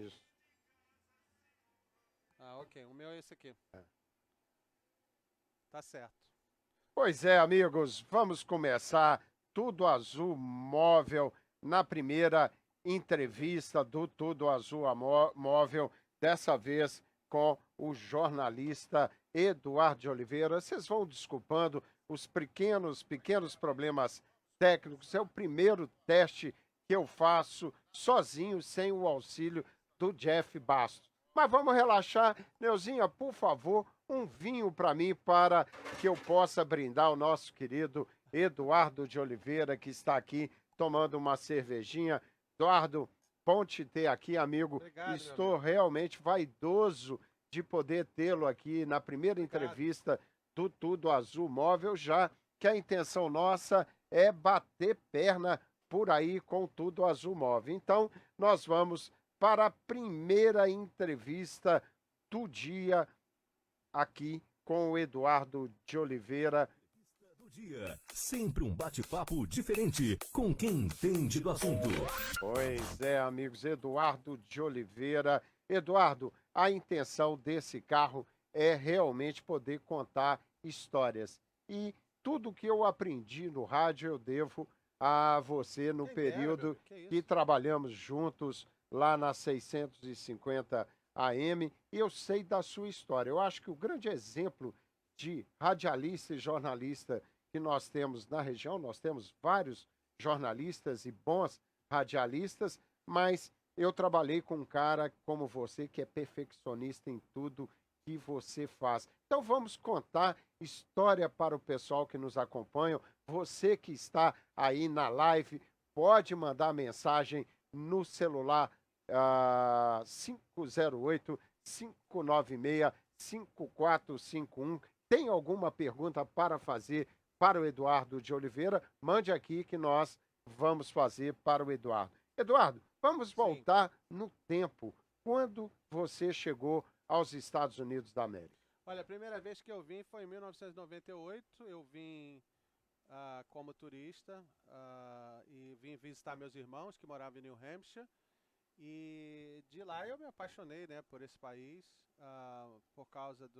Isso. Ah, ok. O meu é esse aqui. Tá certo. Pois é, amigos, vamos começar Tudo Azul Móvel na primeira entrevista do Tudo Azul Móvel, dessa vez com o jornalista Eduardo de Oliveira. Vocês vão desculpando os pequenos problemas técnicos. É o primeiro teste que eu faço sozinho, sem o auxílio do Jeff Bastos. Mas vamos relaxar. Neuzinha, por favor, um vinho para mim, para que eu possa brindar ao nosso querido Eduardo de Oliveira, que está aqui tomando uma cervejinha. Eduardo, bom te ter aqui, amigo. Obrigado, Estou meu amigo. realmente vaidoso de poder tê-lo aqui na primeira Obrigado. entrevista do Tudo Azul Móvel, já que a intenção nossa é bater perna por aí com o Tudo Azul Móvel. Então, nós vamos para a primeira entrevista do dia aqui com o Eduardo de Oliveira. Do dia. Sempre um bate-papo diferente com quem entende do assunto. Pois é, amigos, Eduardo de Oliveira. Eduardo, a intenção desse carro é realmente poder contar histórias. E tudo que eu aprendi no rádio eu devo a você no Quem dera, meu período amigo. Que que isso? trabalhamos juntos lá na 650 AM, e eu sei da sua história. Eu acho que o grande exemplo de radialista e jornalista que nós temos na região, nós temos vários jornalistas e bons radialistas, mas eu trabalhei com um cara como você que é perfeccionista em tudo que você faz. Então vamos contar história para o pessoal que nos acompanha. Você que está aí na live, pode mandar mensagem no celular 508-596-5451. Tem alguma pergunta para fazer para o Eduardo de Oliveira? Mande aqui que nós vamos fazer para o Eduardo. Eduardo, vamos Sim. voltar no tempo. Quando você chegou aos Estados Unidos da América? Olha, a primeira vez que eu vim foi em 1998. Eu vim como turista e vim visitar meus irmãos que moravam em New Hampshire. E de lá eu me apaixonei, né, por esse país, por causa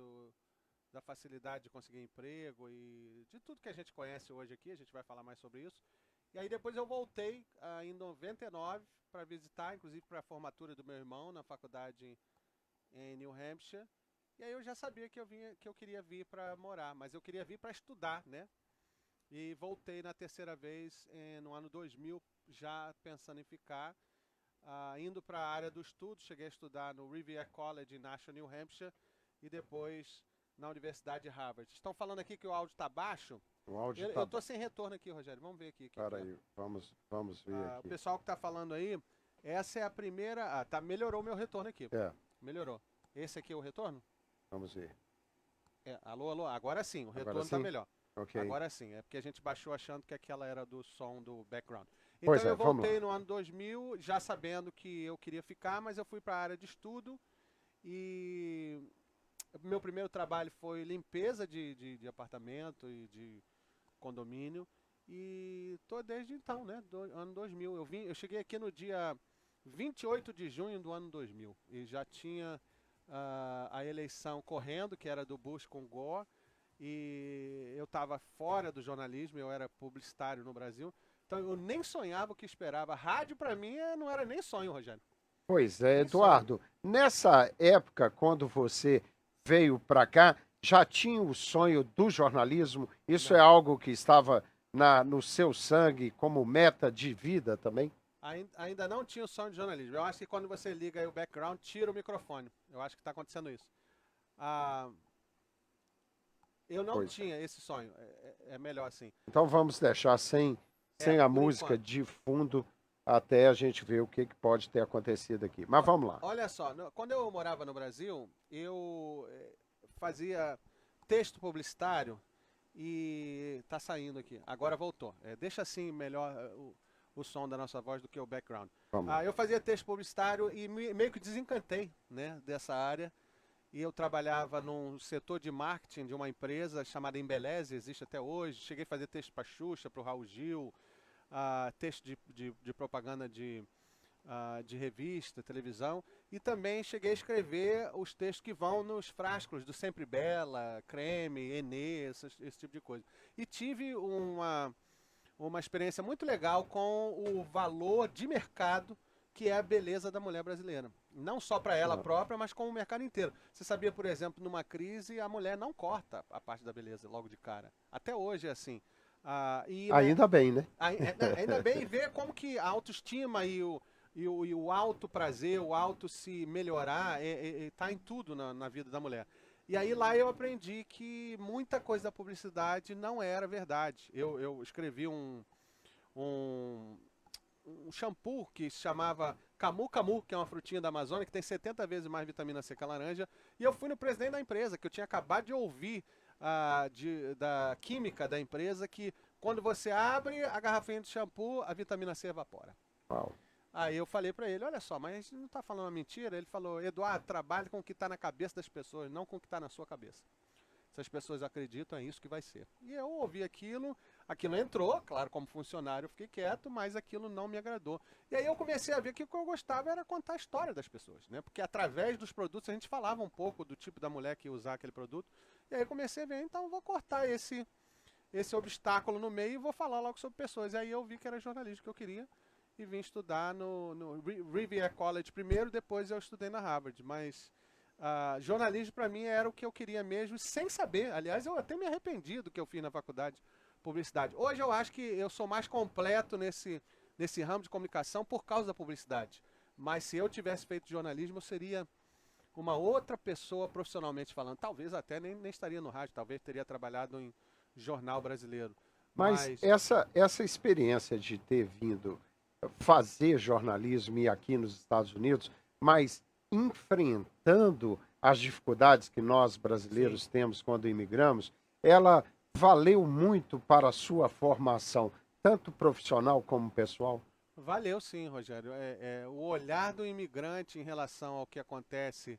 da facilidade de conseguir emprego e de tudo que a gente conhece hoje aqui. A gente vai falar mais sobre isso. E aí depois eu voltei em 99 para visitar, inclusive para a formatura do meu irmão na faculdade em New Hampshire. E aí eu já sabia que eu queria vir para morar, mas eu queria vir para estudar, né? E voltei na terceira vez no ano 2000, já pensando em ficar, indo para a área do estudo. Cheguei a estudar no Rivier College em Nashua, New Hampshire, e depois na Universidade de Harvard. Estão falando aqui que o áudio está baixo. O áudio Eu tá tô sem retorno aqui, Rogério. Vamos ver aqui. Espera aí, vamos ver O aqui. pessoal que está falando aí, essa é a primeira. Melhorou o meu retorno aqui. É, Melhorou. Esse aqui é o retorno? vamos ver. Alô, alô. Agora sim, o Agora retorno está sim? melhor. Ok. Agora sim, é porque a gente baixou achando que aquela era do som do background. Pois Então é, eu vamos voltei lá. no ano 2000, já sabendo que eu queria ficar, mas eu fui para a área de estudo e meu primeiro trabalho foi limpeza de apartamento e de condomínio. E tô desde então, né, do ano 2000. Eu cheguei aqui no dia 28 de junho do ano 2000 e já tinha a eleição correndo, que era do Bush com Gore, e eu estava fora do jornalismo, eu era publicitário no Brasil, então eu nem sonhava o que esperava. Rádio para mim não era nem sonho, Rogério. Pois é, Nem Eduardo, nessa época, quando você veio para cá, já tinha o sonho do jornalismo? Isso é Não. algo que estava no seu sangue como meta de vida também? Ainda não tinha o sonho de jornalismo. Eu acho que quando você liga aí o background, tira o microfone. Eu acho que está acontecendo isso. Ah, eu não Pois é. tinha esse sonho. É melhor assim. Então vamos deixar sem a Por música enquanto. de fundo até a gente ver o que pode ter acontecido aqui. Mas vamos lá. Olha só, quando eu morava no Brasil, eu fazia texto publicitário e tá saindo aqui. Agora voltou. Deixa assim melhor o som da nossa voz do que o background. Vamos lá. Eu fazia texto publicitário e meio que desencantei, né, dessa área. E eu trabalhava num setor de marketing de uma empresa chamada Embeleze, existe até hoje. Cheguei a fazer texto para Xuxa, para o Raul Gil, texto de propaganda de de revista, televisão, e também cheguei a escrever os textos que vão nos frascos do Sempre Bela, Creme, Enê, esse tipo de coisa. E tive uma experiência muito legal com o valor de mercado que é a beleza da mulher brasileira. Não só para ela própria, mas com o mercado inteiro. Você sabia, por exemplo, numa crise, a mulher não corta a parte da beleza logo de cara. Até hoje é assim. Ainda bem, né? Ainda bem ver como que a autoestima e o auto prazer, o auto se melhorar, tá em tudo na vida da mulher. E aí lá eu aprendi que muita coisa da publicidade não era verdade. Eu escrevi um shampoo que se chamava Camu Camu, que é uma frutinha da Amazônia, que tem 70 vezes mais vitamina C que a laranja. E eu fui no presidente da empresa, que eu tinha acabado de ouvir da química da empresa, que quando você abre a garrafinha de shampoo, a vitamina C evapora. Uau. Aí eu falei pra ele, olha só, mas a gente não tá falando uma mentira? Ele falou, Eduardo, trabalhe com o que tá na cabeça das pessoas, não com o que tá na sua cabeça. Se as pessoas acreditam, é isso que vai ser. E eu ouvi aquilo entrou, claro, como funcionário eu fiquei quieto, mas aquilo não me agradou. E aí eu comecei a ver que o que eu gostava era contar a história das pessoas, né? Porque através dos produtos a gente falava um pouco do tipo da mulher que ia usar aquele produto. E aí eu comecei a ver, então eu vou cortar esse obstáculo no meio e vou falar logo sobre pessoas. E aí eu vi que era jornalismo que eu queria e vim estudar no Rivier College primeiro, depois eu estudei na Harvard. Mas jornalismo para mim era o que eu queria mesmo, sem saber. Aliás, eu até me arrependi do que eu fiz na faculdade, publicidade. Hoje eu acho que eu sou mais completo nesse ramo de comunicação por causa da publicidade. Mas se eu tivesse feito jornalismo, eu seria uma outra pessoa profissionalmente falando. Talvez até nem estaria no rádio, talvez teria trabalhado em jornal brasileiro. Mas essa experiência de ter vindo fazer jornalismo e aqui nos Estados Unidos, mas enfrentando as dificuldades que nós brasileiros temos quando imigramos, ela valeu muito para a sua formação, tanto profissional como pessoal? Valeu sim, Rogério. O olhar do imigrante em relação ao que acontece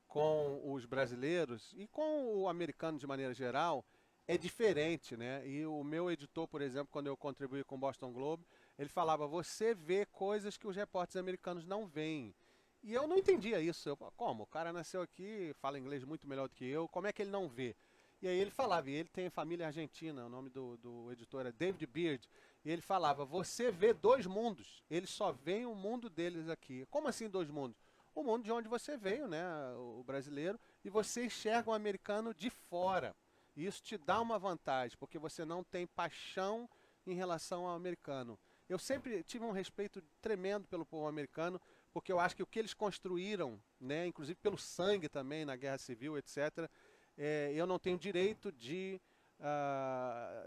com os brasileiros e com o americano de maneira geral é diferente, né? E o meu editor, por exemplo, quando eu contribuí com o Boston Globe, ele falava, você vê coisas que os repórteres americanos não veem. E eu não entendia isso. Como? O cara nasceu aqui, fala inglês muito melhor do que eu, como é que ele não vê? E aí ele falava, e ele tem família argentina, o nome do editor é David Beard, e ele falava, você vê dois mundos, eles só veem o mundo deles aqui. Como assim dois mundos? O mundo de onde você veio, né, o brasileiro, e você enxerga o americano de fora. E isso te dá uma vantagem, porque você não tem paixão em relação ao americano. Eu sempre tive um respeito tremendo pelo povo americano, porque eu acho que o que eles construíram, né, inclusive pelo sangue também na Guerra Civil, etc., eu não tenho direito de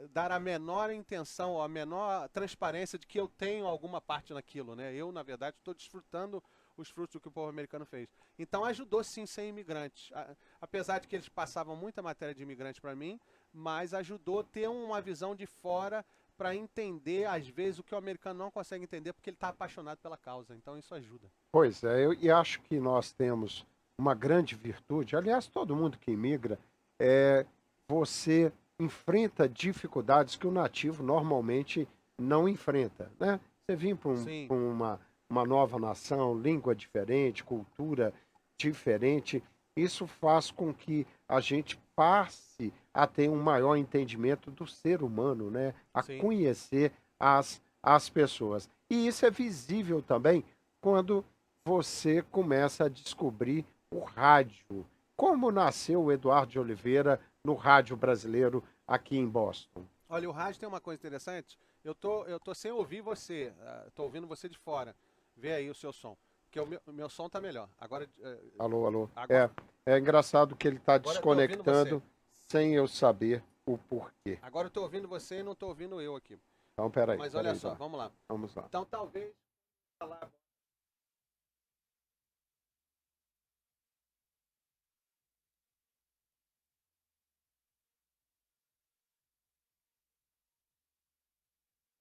dar a menor intenção, ou a menor transparência de que eu tenho alguma parte naquilo, né? Eu, na verdade, estou desfrutando os frutos do que o povo americano fez. Então ajudou sim ser imigrante. Apesar de que eles passavam muita matéria de imigrante para mim, mas ajudou a ter uma visão de fora para entender, às vezes, o que o americano não consegue entender, porque ele está apaixonado pela causa. Então isso ajuda. Pois é, e acho que nós temos uma grande virtude, aliás, todo mundo que imigra, você enfrenta dificuldades que o nativo normalmente não enfrenta, né? Você vir para uma nova nação, língua diferente, cultura diferente, isso faz com que a gente passe a ter um maior entendimento do ser humano, né? A conhecer as pessoas. E isso é visível também quando você começa a descobrir o rádio. Como nasceu o Eduardo de Oliveira no rádio brasileiro aqui em Boston? Olha, o rádio tem uma coisa interessante. Eu tô sem ouvir você. Tô ouvindo você de fora. Vê aí o seu som. Porque o meu som tá melhor. Agora. Alô. Agora, É engraçado que ele está agora eu tô ouvindo desconectando você. sem eu saber o porquê. Agora eu tô ouvindo você e não tô ouvindo eu aqui. Então, peraí. Mas olha só, vamos lá. Vamos lá. Então talvez falar.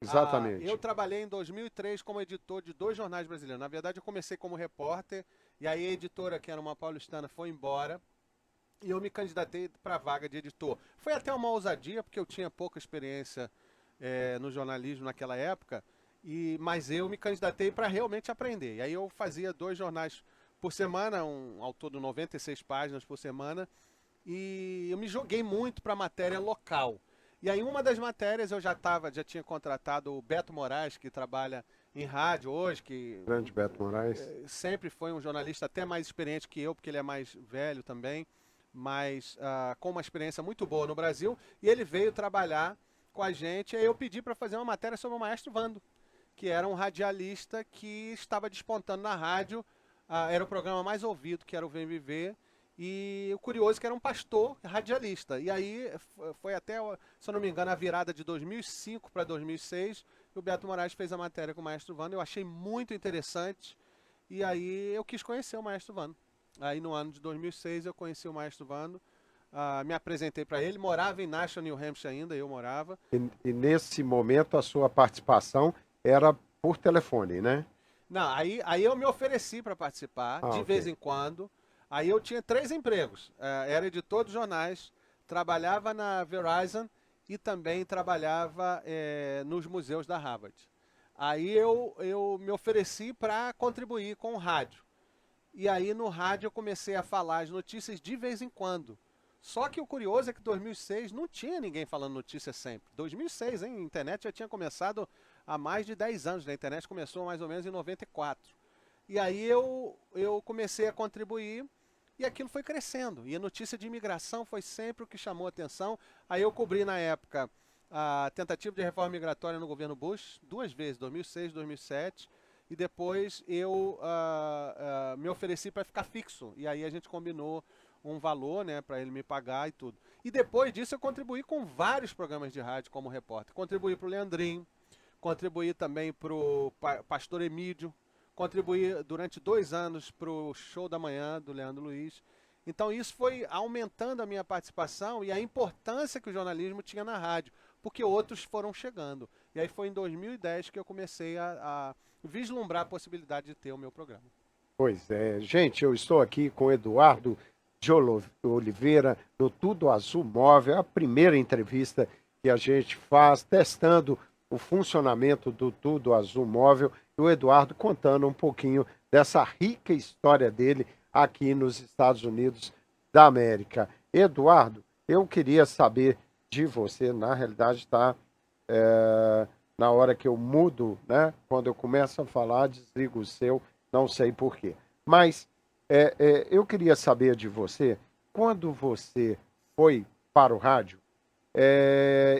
Exatamente. Eu trabalhei em 2003 como editor de 2 jornais brasileiros. Na verdade, eu comecei como repórter, e aí a editora, que era uma paulistana, foi embora, e eu me candidatei para a vaga de editor. Foi até uma ousadia, porque eu tinha pouca experiência no jornalismo naquela época, Mas eu me candidatei para realmente aprender. E aí eu fazia 2 jornais por semana, ao todo 96 páginas por semana, e eu me joguei muito para matéria local. E aí uma das matérias eu já tinha contratado o Beto Moraes, que trabalha em rádio hoje, que Grande Beto Moraes. sempre foi um jornalista até mais experiente que eu, porque ele é mais velho também, mas com uma experiência muito boa no Brasil, e ele veio trabalhar com a gente, e aí eu pedi para fazer uma matéria sobre o Maestro Vando, que era um radialista que estava despontando na rádio, era o programa mais ouvido, que era o Vem Viver, e o curioso é que era um pastor radialista. E aí foi até, se eu não me engano, a virada de 2005 para 2006, e o Beto Moraes fez a matéria com o Maestro Vando. Eu achei muito interessante, e aí eu quis conhecer o Maestro Vando. Aí no ano de 2006 eu conheci o Maestro Vando, me apresentei para ele, morava em Nashua, New Hampshire ainda, eu morava. E nesse momento a sua participação era por telefone, né? Não, aí eu me ofereci para participar, de vez em quando. Aí eu tinha 3 empregos. Era editor de jornais, trabalhava na Verizon e também trabalhava nos museus da Harvard. Aí eu me ofereci para contribuir com o rádio. E aí no rádio eu comecei a falar as notícias de vez em quando. Só que o curioso é que em 2006 não tinha ninguém falando notícia sempre. 2006, hein? A internet já tinha começado há mais de 10 anos. A internet começou mais ou menos em 94. E aí eu comecei a contribuir e aquilo foi crescendo. E a notícia de imigração foi sempre o que chamou a atenção. Aí eu cobri na época a tentativa de reforma migratória no governo Bush, 2 vezes, 2006 e 2007. E depois eu me ofereci para ficar fixo. E aí a gente combinou um valor, né, para ele me pagar e tudo. E depois disso eu contribuí com vários programas de rádio como repórter. Contribuí para o Leandrinho, contribuí também para o Pastor Emílio, contribuí durante 2 anos para o Show da Manhã do Leandro Luiz. Então isso foi aumentando a minha participação e a importância que o jornalismo tinha na rádio, porque outros foram chegando. E aí foi em 2010 que eu comecei a vislumbrar a possibilidade de ter o meu programa. Pois é. Gente, eu estou aqui com o Eduardo de Oliveira, no Tudo Azul Móvel, a primeira entrevista que a gente faz, testando o funcionamento do Tudo Azul Móvel, e o Eduardo contando um pouquinho dessa rica história dele aqui nos Estados Unidos da América. Eduardo, eu queria saber de você, na realidade está na hora que eu mudo, né? Quando eu começo a falar, desligo o seu, não sei porquê. Mas eu queria saber de você, quando você foi para o rádio,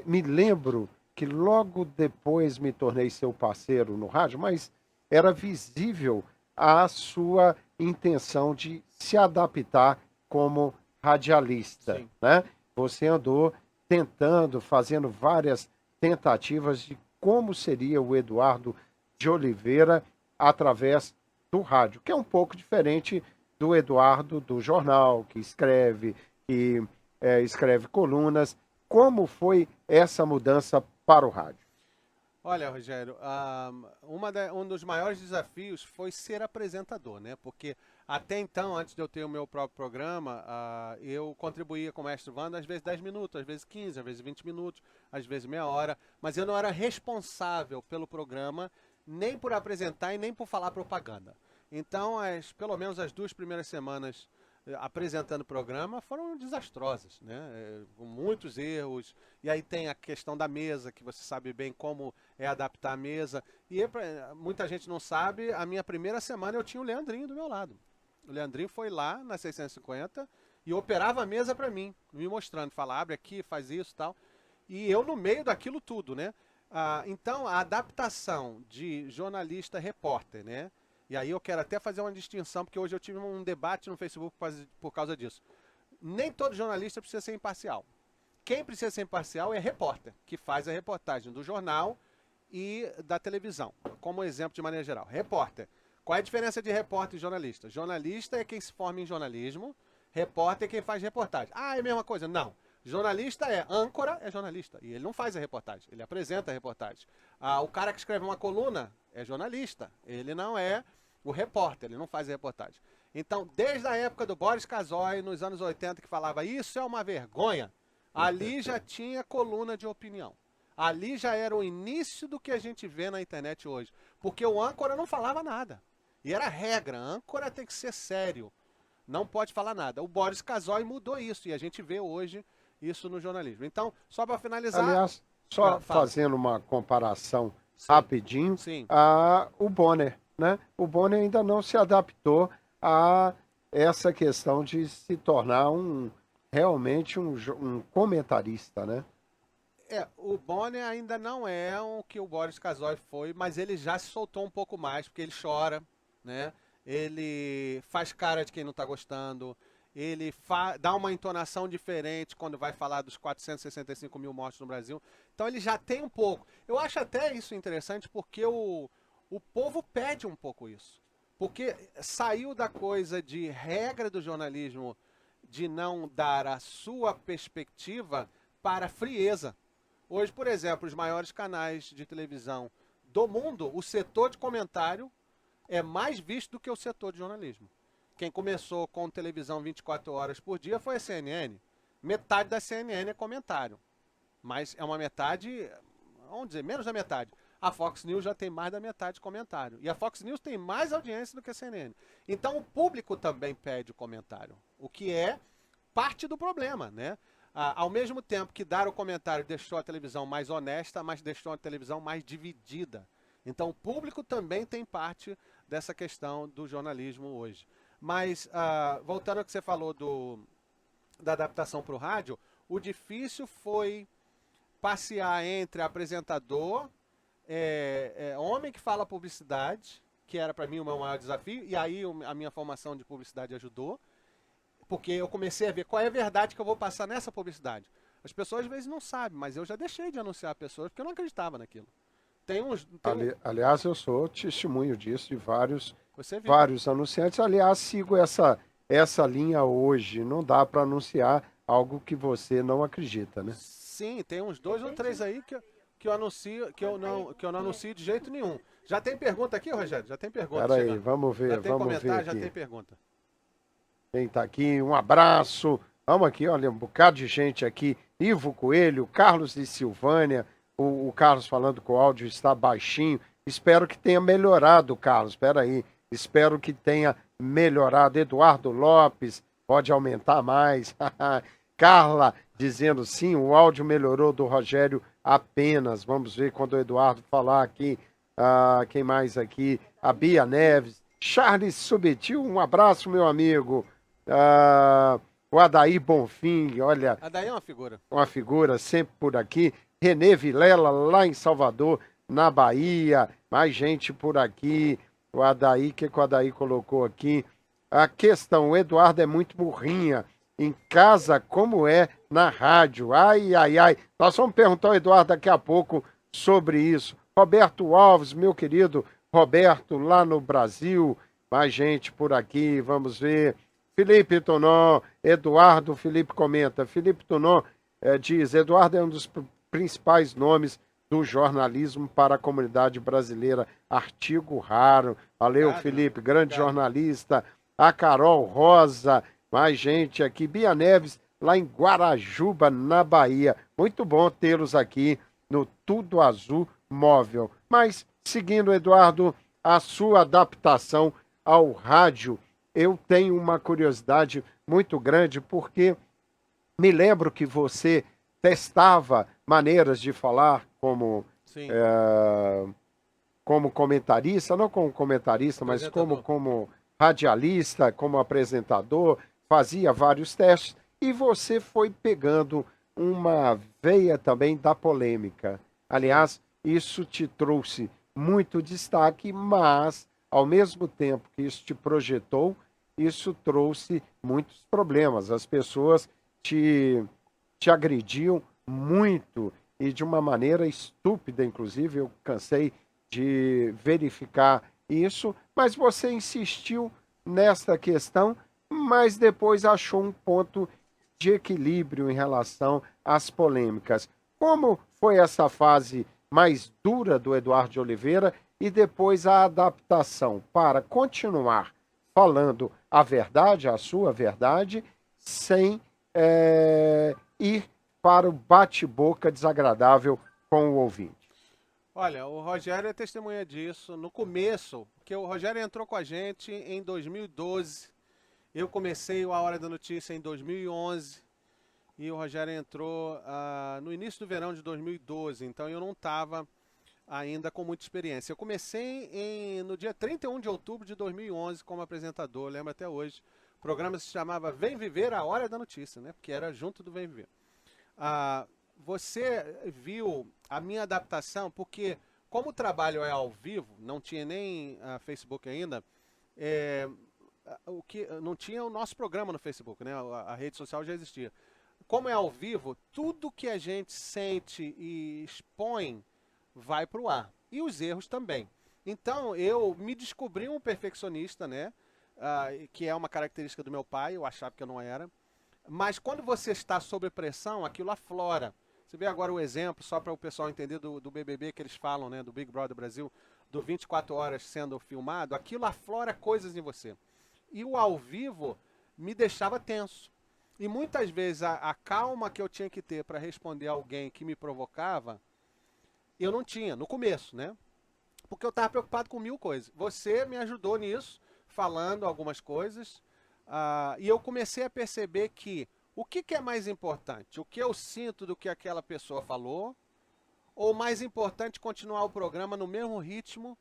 me lembro que logo depois me tornei seu parceiro no rádio, mas era visível a sua intenção de se adaptar como radialista, né? Você andou tentando, fazendo várias tentativas de como seria o Eduardo de Oliveira através do rádio, que é um pouco diferente do Eduardo do jornal, que escreve colunas. Como foi essa mudança para o rádio? Olha, Rogério, um dos maiores desafios foi ser apresentador, né? Porque até então, antes de eu ter o meu próprio programa, eu contribuía com o Mestre Vando, às vezes 10 minutos, às vezes 15, às vezes 20 minutos, às vezes meia hora, mas eu não era responsável pelo programa, nem por apresentar e nem por falar propaganda. Então, pelo menos as 2 primeiras semanas apresentando o programa foram desastrosas, né? Com muitos erros. E aí tem a questão da mesa, que você sabe bem como adaptar a mesa. E muita gente não sabe, a minha primeira semana eu tinha o Leandrinho do meu lado. O Leandrinho foi lá na 650 e operava a mesa para mim, me mostrando, fala, abre aqui, faz isso e tal. E eu no meio daquilo tudo, né? Então, a adaptação de jornalista-repórter, né? E aí eu quero até fazer uma distinção, porque hoje eu tive um debate no Facebook por causa disso. Nem todo jornalista precisa ser imparcial. Quem precisa ser imparcial é repórter, que faz a reportagem do jornal e da televisão, como exemplo de maneira geral. Repórter. Qual é a diferença de repórter e jornalista? Jornalista é quem se forma em jornalismo, repórter é quem faz reportagem. É a mesma coisa? Não. Jornalista âncora, é jornalista. E ele não faz a reportagem, ele apresenta a reportagem. O cara que escreve uma coluna é jornalista. Ele não é o repórter, ele não faz a reportagem. Então, desde a época do Boris Casoy, nos anos 80, que falava isso é uma vergonha, ali já tinha coluna de opinião. Ali já era o início do que a gente vê na internet hoje. Porque o âncora não falava nada. E era regra, âncora tem que ser sério. Não pode falar nada. O Boris Casoy mudou isso e a gente vê hoje isso no jornalismo. Então, só para finalizar... Aliás, só fala. fazendo uma comparação Sim, rapidinho, sim. o Bonner, né? O Bonner ainda não se adaptou a essa questão de se tornar realmente um comentarista, né? O Bonner ainda não é o que o Boris Casoy foi, mas ele já se soltou um pouco mais, porque ele chora, né? Ele faz cara de quem não tá gostando, ele dá uma entonação diferente quando vai falar dos 465 mil mortos no Brasil. Então ele já tem um pouco. Eu acho até isso interessante porque o povo pede um pouco isso. Porque saiu da coisa de regra do jornalismo de não dar a sua perspectiva para a frieza. Hoje, por exemplo, os maiores canais de televisão do mundo, o setor de comentário é mais visto do que o setor de jornalismo. Quem começou com televisão 24 horas por dia foi a CNN. Metade da CNN é comentário. Mas é uma metade, vamos dizer, menos da metade. A Fox News já tem mais da metade de comentário. E a Fox News tem mais audiência do que a CNN. Então o público também pede o comentário. O que é parte do problema, né? Ao mesmo tempo que dar o comentário deixou a televisão mais honesta, mas deixou a televisão mais dividida. Então o público também tem parte dessa questão do jornalismo hoje. Mas, voltando ao que você falou da adaptação para o rádio, o difícil foi passear entre apresentador, homem que fala publicidade, que era para mim o meu maior desafio, e aí a minha formação de publicidade ajudou, porque eu comecei a ver qual é a verdade que eu vou passar nessa publicidade. As pessoas às vezes não sabem, mas eu já deixei de anunciar pessoas porque eu não acreditava naquilo. Aliás, eu sou testemunho disso, de vários Você viu. vários anunciantes. Aliás, sigo essa linha hoje. Não dá para anunciar algo que você não acredita, né? Sim, tem uns 2 ou 3 aí que eu anuncio, que eu não anuncio de jeito nenhum. Já tem pergunta aqui, Rogério? Já tem pergunta Espera aí, chegando. vamos ver, Já tem vamos ver comentário, já aqui. tem pergunta. Quem tá aqui, um abraço. Vamos aqui, olha, um bocado de gente aqui. Ivo Coelho, Carlos de Silvânia. O Carlos falando que o áudio está baixinho. Espero que tenha melhorado, Carlos. Espera aí. Espero que tenha melhorado. Eduardo Lopes, pode aumentar mais. Carla dizendo sim, o áudio melhorou do Rogério apenas. Vamos ver quando o Eduardo falar aqui. Quem mais aqui? A Bia Neves. Charles Subtil, um abraço, meu amigo. O Adair Bonfim, olha. Adair é uma figura. Uma figura sempre por aqui. Renê Vilela, lá em Salvador, na Bahia. Mais gente por aqui. O Adair, o que o Adair colocou aqui? A questão, o Eduardo é muito burrinha. Em casa, como é na rádio. Ai, ai, ai. Nós vamos perguntar ao Eduardo daqui a pouco sobre isso. Roberto Alves, meu querido Roberto, lá no Brasil. Mais gente por aqui, vamos ver. Felipe Tonon, Eduardo, Felipe comenta. Felipe Tonon diz, Eduardo é um dos principais nomes do jornalismo para a comunidade brasileira. Artigo raro. Valeu, obrigado, Felipe, grande jornalista. A Carol Rosa, mais gente aqui. Bia Neves, lá em Guarajuba, na Bahia. Muito bom tê-los aqui no Tudo Azul Móvel. Mas, seguindo, Eduardo, a sua adaptação ao rádio, eu tenho uma curiosidade muito grande, porque me lembro que você testava maneiras de falar como comentarista, não como comentarista, mas como radialista, como apresentador, fazia vários testes, e você foi pegando uma veia também da polêmica. Aliás, isso te trouxe muito destaque, mas, ao mesmo tempo que isso te projetou, isso trouxe muitos problemas. As pessoas te agrediam muito e de uma maneira estúpida, inclusive. Eu cansei de verificar isso, mas você insistiu nesta questão, mas depois achou um ponto de equilíbrio em relação às polêmicas. Como foi essa fase mais dura do Eduardo de Oliveira e depois a adaptação para continuar falando a verdade, a sua verdade, sem ir para o bate-boca desagradável com o ouvinte? Olha, o Rogério é testemunha disso. No começo, porque o Rogério entrou com a gente em 2012. Eu comecei o A Hora da Notícia em 2011 e o Rogério entrou no início do verão de 2012, então eu não estava ainda com muita experiência. Eu comecei no dia 31 de outubro de 2011 como apresentador, lembro até hoje. O programa se chamava Vem Viver a Hora da Notícia, né? Porque era junto do Vem Viver. Você viu a minha adaptação, porque como o trabalho é ao vivo, não tinha nem Facebook ainda, não tinha o nosso programa no Facebook, né? A rede social já existia. Como é ao vivo, tudo que a gente sente e expõe vai para o ar. E os erros também. Então, eu me descobri um perfeccionista, né? Que é uma característica do meu pai, eu achava que eu não era. Mas quando você está sob pressão, aquilo aflora. Você vê agora o exemplo, só para o pessoal entender do BBB que eles falam, né? Do Big Brother Brasil, do 24 horas sendo filmado, aquilo aflora coisas em você. E o ao vivo me deixava tenso. E muitas vezes a calma que eu tinha que ter para responder a alguém que me provocava, eu não tinha, no começo, né? Porque eu estava preocupado com 1000 coisas. Você me ajudou nisso, falando algumas coisas, e eu comecei a perceber que o que é mais importante? O que eu sinto do que aquela pessoa falou? Ou mais importante, continuar o programa no mesmo ritmo?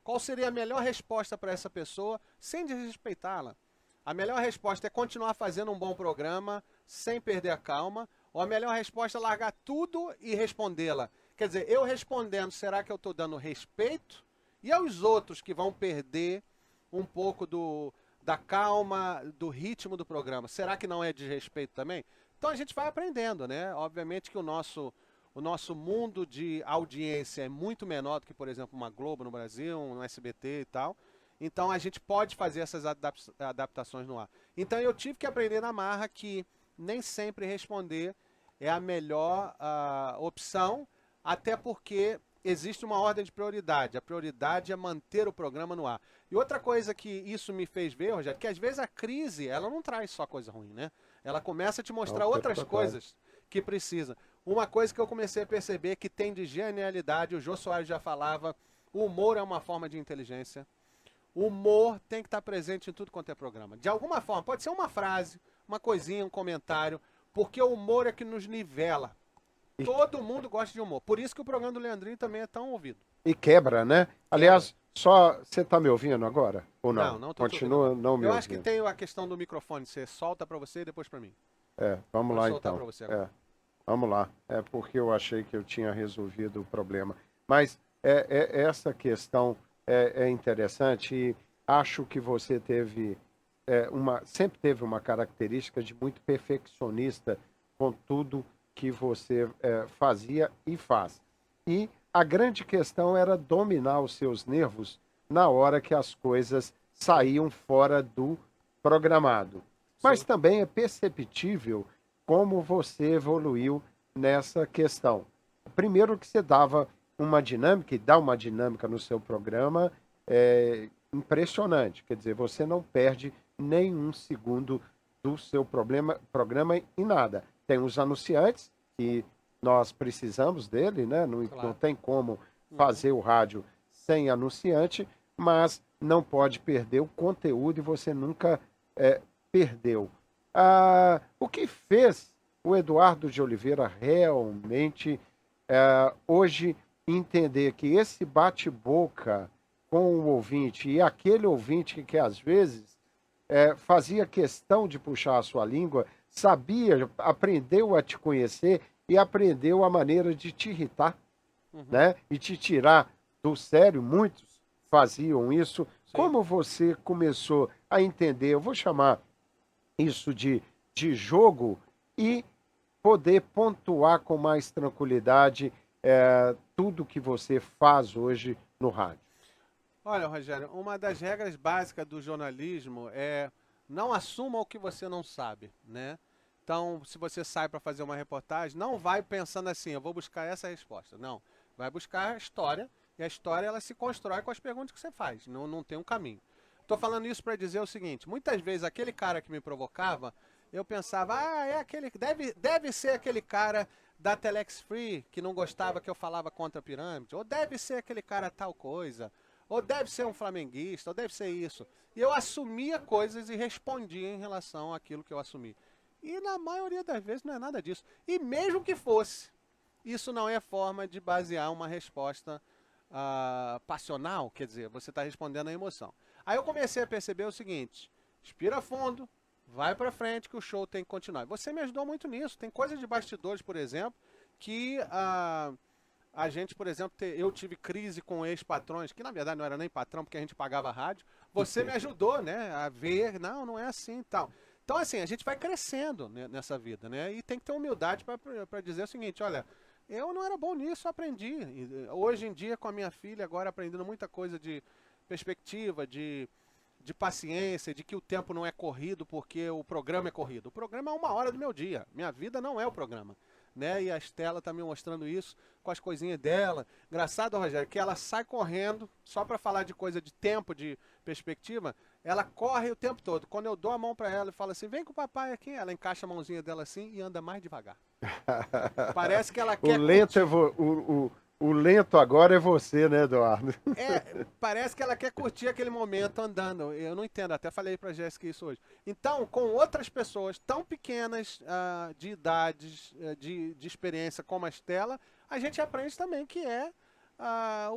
Qual seria a melhor resposta para essa pessoa, sem desrespeitá-la? A melhor resposta é continuar fazendo um bom programa, sem perder a calma, ou a melhor resposta é largar tudo e respondê-la? Quer dizer, eu respondendo, será que eu estou dando respeito? E aos outros que vão perder um pouco da calma, do ritmo do programa, será que não é desrespeito também? Então a gente vai aprendendo, né? Obviamente que o nosso mundo de audiência é muito menor do que, por exemplo, uma Globo no Brasil, um SBT e tal. Então a gente pode fazer essas adaptações no ar. Então eu tive que aprender na marra que nem sempre responder é a melhor opção, até porque existe uma ordem de prioridade. A prioridade é manter o programa no ar. E outra coisa que isso me fez ver, Rogério, que às vezes a crise, ela não traz só coisa ruim, né? Ela começa a te mostrar outras coisas que precisa. Uma coisa que eu comecei a perceber que tem de genialidade, o Jô Soares já falava, o humor é uma forma de inteligência. O humor tem que estar presente em tudo quanto é programa. De alguma forma, pode ser uma frase, uma coisinha, um comentário, porque o humor é que nos nivela. Todo mundo gosta de humor. Por isso que o programa do Leandrinho também é tão ouvido. E quebra, né? Aliás, só você está me ouvindo agora? Ou não? Não, continua não me ouvindo. Eu acho que tem a questão do microfone. Você solta para você e depois para mim. Vamos lá então. Pra você agora. Vamos lá. É porque eu achei que eu tinha resolvido o problema. Mas essa questão é interessante e acho que você teve sempre teve uma característica de muito perfeccionista com tudo que você fazia e faz. E a grande questão era dominar os seus nervos na hora que as coisas saíam fora do programado. Mas também é perceptível como você evoluiu nessa questão. Primeiro que você dava uma dinâmica, e dá uma dinâmica no seu programa impressionante. Quer dizer, você não perde nenhum segundo do seu programa em nada. Tem os anunciantes, que nós precisamos dele, né? Não tem como fazer o rádio sem anunciante, mas não pode perder o conteúdo e você nunca perdeu. O que fez o Eduardo de Oliveira realmente hoje entender que esse bate-boca com o ouvinte e aquele ouvinte que às vezes fazia questão de puxar a sua língua, aprendeu a te conhecer e aprendeu a maneira de te irritar, né? E te tirar do sério. Muitos faziam isso. Sim. Como você começou a entender, eu vou chamar isso de jogo, e poder pontuar com mais tranquilidade tudo que você faz hoje no rádio? Olha, Rogério, uma das regras básicas do jornalismo é não assuma o que você não sabe, né? Então, se você sai para fazer uma reportagem, não vai pensando assim, eu vou buscar essa resposta. Não, vai buscar a história, e a história ela se constrói com as perguntas que você faz, não tem um caminho. Estou falando isso para dizer o seguinte, muitas vezes aquele cara que me provocava, eu pensava, é aquele, deve ser aquele cara da Telex Free, que não gostava que eu falava contra a pirâmide, ou deve ser aquele cara tal coisa, ou deve ser um flamenguista, ou deve ser isso. E eu assumia coisas e respondia em relação àquilo que eu assumi. E na maioria das vezes não é nada disso. E mesmo que fosse, isso não é forma de basear uma resposta passional, quer dizer, você está respondendo à emoção. Aí eu comecei a perceber o seguinte, respira fundo, vai pra frente que o show tem que continuar. Você me ajudou muito nisso. Tem coisas de bastidores, por exemplo, que a gente, por exemplo, eu tive crise com ex-patrões, que na verdade não era nem patrão, porque a gente pagava rádio. Você me ajudou, né, a ver, não é assim e tal. Então, assim, a gente vai crescendo, né, nessa vida, né? E tem que ter humildade para dizer o seguinte, olha, eu não era bom nisso, eu aprendi. E, hoje em dia, com a minha filha, agora aprendendo muita coisa de perspectiva, de paciência, de que o tempo não é corrido porque o programa é corrido. O programa é 1 hora do meu dia. Minha vida não é o programa. Né? E a Estela tá me mostrando isso com as coisinhas dela. Engraçado, Rogério, que ela sai correndo, só para falar de coisa de tempo, de perspectiva, ela corre o tempo todo. Quando eu dou a mão para ela e falo assim, vem com o papai aqui, ela encaixa a mãozinha dela assim e anda mais devagar. Parece que ela quer O lento agora é você, né, Eduardo? Parece que ela quer curtir aquele momento andando. Eu não entendo, até falei pra Jéssica isso hoje. Então, com outras pessoas tão pequenas de idades, de experiência como a Estela, a gente aprende também que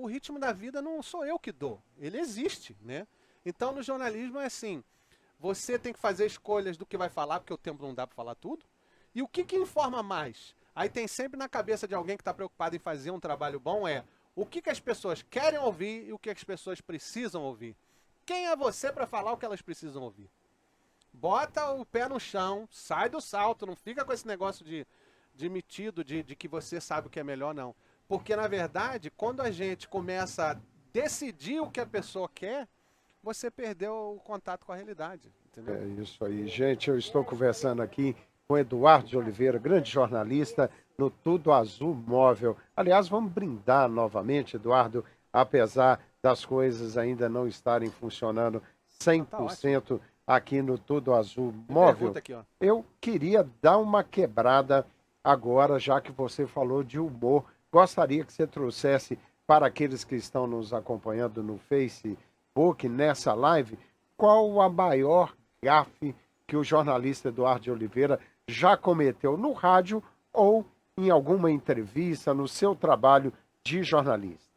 o ritmo da vida não sou eu que dou. Ele existe, né? Então, no jornalismo é assim, você tem que fazer escolhas do que vai falar, porque o tempo não dá pra falar tudo. E o que informa mais? Aí tem sempre na cabeça de alguém que está preocupado em fazer um trabalho bom o que as pessoas querem ouvir e o que as pessoas precisam ouvir. Quem é você para falar o que elas precisam ouvir? Bota o pé no chão, sai do salto, não fica com esse negócio de metido, de que você sabe o que é melhor, não. Porque, na verdade, quando a gente começa a decidir o que a pessoa quer, você perdeu o contato com a realidade. Entendeu? É isso aí. Gente, eu estou conversando aqui com Eduardo de Oliveira, grande jornalista no Tudo Azul Móvel. Aliás, vamos brindar novamente, Eduardo, apesar das coisas ainda não estarem funcionando 100% aqui no Tudo Azul Móvel. Aqui, ó. Eu queria dar uma quebrada agora, já que você falou de humor. Gostaria que você trouxesse para aqueles que estão nos acompanhando no Facebook, nessa live, qual a maior gafe que o jornalista Eduardo de Oliveira já cometeu no rádio ou em alguma entrevista, no seu trabalho de jornalista?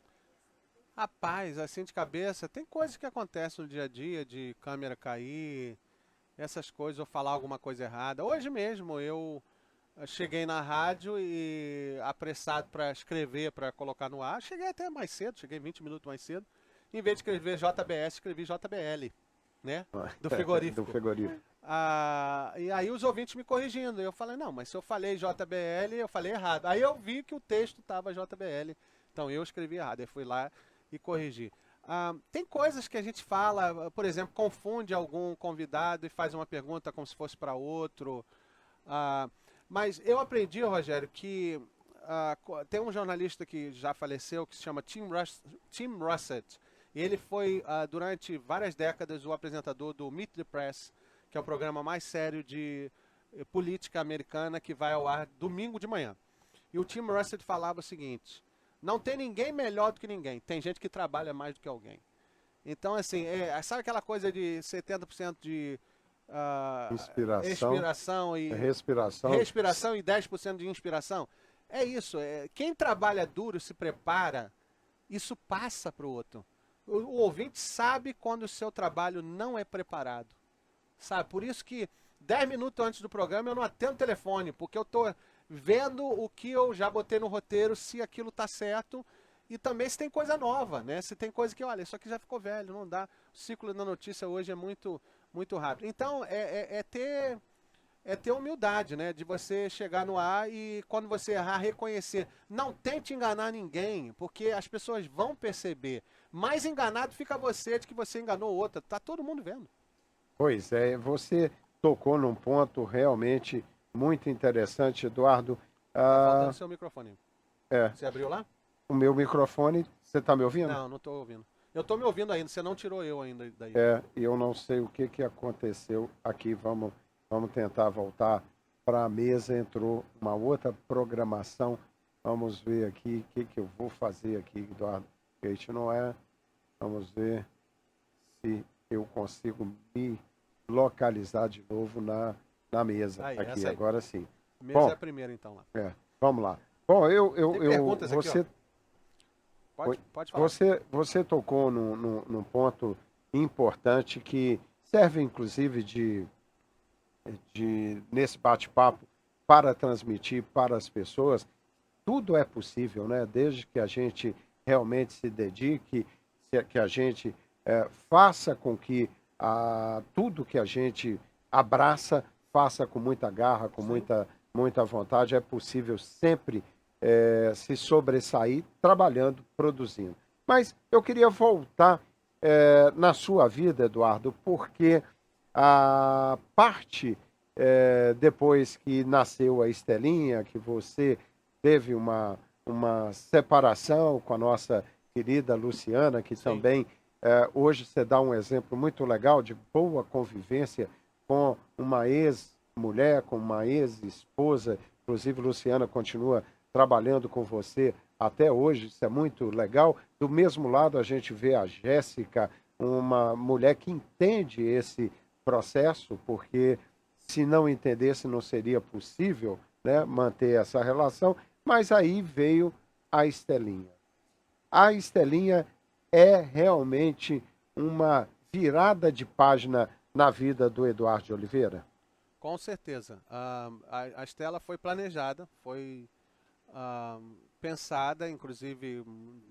Rapaz, assim de cabeça, tem coisas que acontecem no dia a dia, de câmera cair, essas coisas, ou falar alguma coisa errada. Hoje mesmo eu cheguei na rádio e apressado para escrever, para colocar no ar. Cheguei até mais cedo, cheguei 20 minutos mais cedo. Em vez de escrever JBS, escrevi JBL, né? Do frigorífico. Do frigorífico. E aí os ouvintes me corrigindo. Eu falei, não, mas se eu falei JBL, eu falei errado. Aí eu vi que o texto estava JBL. Então eu escrevi errado. Aí fui lá e corrigi. Tem coisas que a gente fala, por exemplo, confunde algum convidado e faz uma pergunta como se fosse para outro. Mas eu aprendi, Rogério, que tem um jornalista que já faleceu que se chama Tim Russert. E ele foi, durante várias décadas, o apresentador do Meet the Press, que é o programa mais sério de política americana que vai ao ar domingo de manhã. E o Tim Russert falava o seguinte, não tem ninguém melhor do que ninguém, tem gente que trabalha mais do que alguém. Então, assim, sabe aquela coisa de 70% de inspiração e respiração e 10% de inspiração? É isso, quem trabalha duro, se prepara, isso passa para o outro. O ouvinte sabe quando o seu trabalho não é preparado. Sabe? Por isso que 10 minutos antes do programa eu não atendo o telefone, porque eu estou vendo o que eu já botei no roteiro, se aquilo está certo, e também se tem coisa nova, né? Se tem coisa que, olha, isso aqui já ficou velho, não dá. O ciclo da notícia hoje é muito, muito rápido. Então, ter humildade, né? De você chegar no ar e, quando você errar, reconhecer. Não tente enganar ninguém, porque as pessoas vão perceber. Mais enganado fica você de que você enganou outra. Tá todo mundo vendo. Pois é, você tocou num ponto realmente muito interessante, Eduardo. Tá faltando o seu microfone. Você abriu lá? O meu microfone, você está me ouvindo? Não, não estou ouvindo. Eu estou me ouvindo ainda, você não tirou eu ainda daí. E eu não sei o que aconteceu aqui. Vamos tentar voltar para a mesa entrou uma outra programação. Vamos ver aqui o que eu vou fazer aqui, Eduardo. Este não é. Vamos ver se eu consigo me localizar de novo na mesa. Aí, Aqui, essa aí. agora sim. Mesa Bom, é a primeira, então, lá. vamos lá. Bom, Tem perguntas aqui, você, Pode falar. você tocou num ponto importante que serve, inclusive, nesse bate-papo para transmitir para as pessoas. Tudo é possível, né? Desde que a gente realmente se dedique, que a gente faça com que tudo que a gente abraça, faça com muita garra, com muita vontade. É possível sempre se sobressair trabalhando, produzindo. Mas eu queria voltar na sua vida, Eduardo, porque a parte depois que nasceu a Estelinha, que você teve uma separação com a nossa querida Luciana, que também hoje você dá um exemplo muito legal de boa convivência com uma ex-mulher, com uma ex-esposa. Inclusive, Luciana continua trabalhando com você até hoje, isso é muito legal. Do mesmo lado, a gente vê a Jéssica, uma mulher que entende esse processo, porque se não entendesse, não seria possível, né, manter essa relação. Mas aí veio a Estelinha. A Estelinha é realmente uma virada de página na vida do Eduardo de Oliveira? Com certeza. A Estela foi planejada, foi pensada, inclusive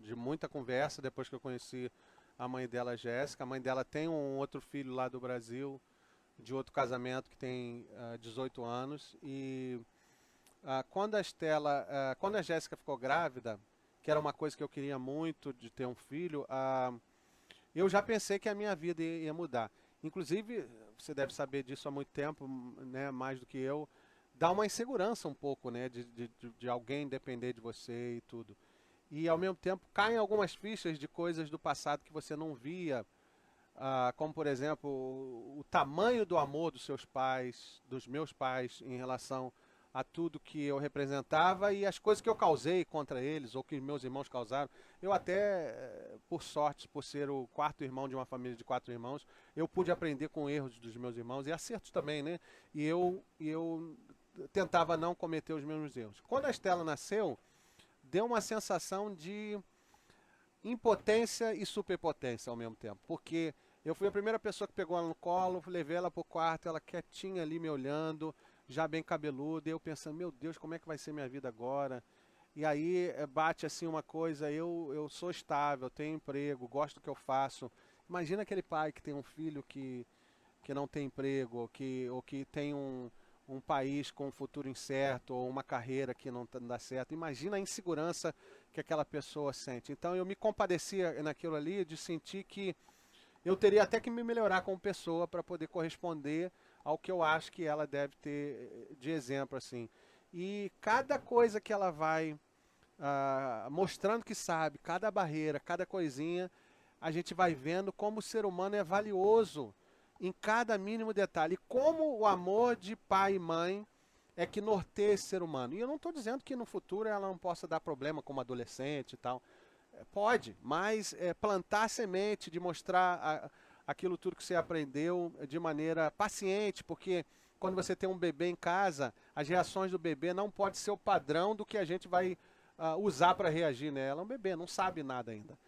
de muita conversa, depois que eu conheci a mãe dela, Jéssica. A mãe dela tem um outro filho lá do Brasil, de outro casamento, que tem 18 anos. E quando a Jéssica ficou grávida, que era uma coisa que eu queria muito, de ter um filho, eu já pensei que a minha vida ia mudar. Inclusive, você deve saber disso há muito tempo, né, mais do que eu, dá uma insegurança um pouco, né, de alguém depender de você e tudo. E ao mesmo tempo caem algumas fichas de coisas do passado que você não via, como por exemplo, o tamanho do amor dos seus pais, dos meus pais, em relação a tudo que eu representava e as coisas que eu causei contra eles, ou que meus irmãos causaram. Eu até, por sorte, por ser o quarto irmão de uma família de 4 irmãos, eu pude aprender com erros dos meus irmãos e acertos também, né? E eu tentava não cometer os mesmos erros. Quando a Estela nasceu, deu uma sensação de impotência e superpotência ao mesmo tempo, porque eu fui a primeira pessoa que pegou ela no colo, levei ela pro quarto, ela quietinha ali me olhando, já bem cabeluda, e eu pensando, meu Deus, como é que vai ser minha vida agora? E aí bate assim uma coisa, eu sou estável, tenho emprego, gosto do que eu faço. Imagina aquele pai que tem um filho que não tem emprego, ou que tem um país com um futuro incerto, ou uma carreira que não dá certo. Imagina a insegurança que aquela pessoa sente. Então eu me compadecia naquilo ali de sentir que eu teria até que me melhorar como pessoa para poder corresponder ao que eu acho que ela deve ter de exemplo, assim. E cada coisa que ela vai mostrando que sabe, cada barreira, cada coisinha, a gente vai vendo como o ser humano é valioso em cada mínimo detalhe. E como o amor de pai e mãe é que norteia esse ser humano. E eu não estou dizendo que no futuro ela não possa dar problema como adolescente e tal. Pode, mas plantar a semente, de mostrar aquilo tudo que você aprendeu de maneira paciente, porque quando você tem um bebê em casa, as reações do bebê não pode ser o padrão do que a gente vai usar para reagir nela. É um bebê, não sabe nada ainda.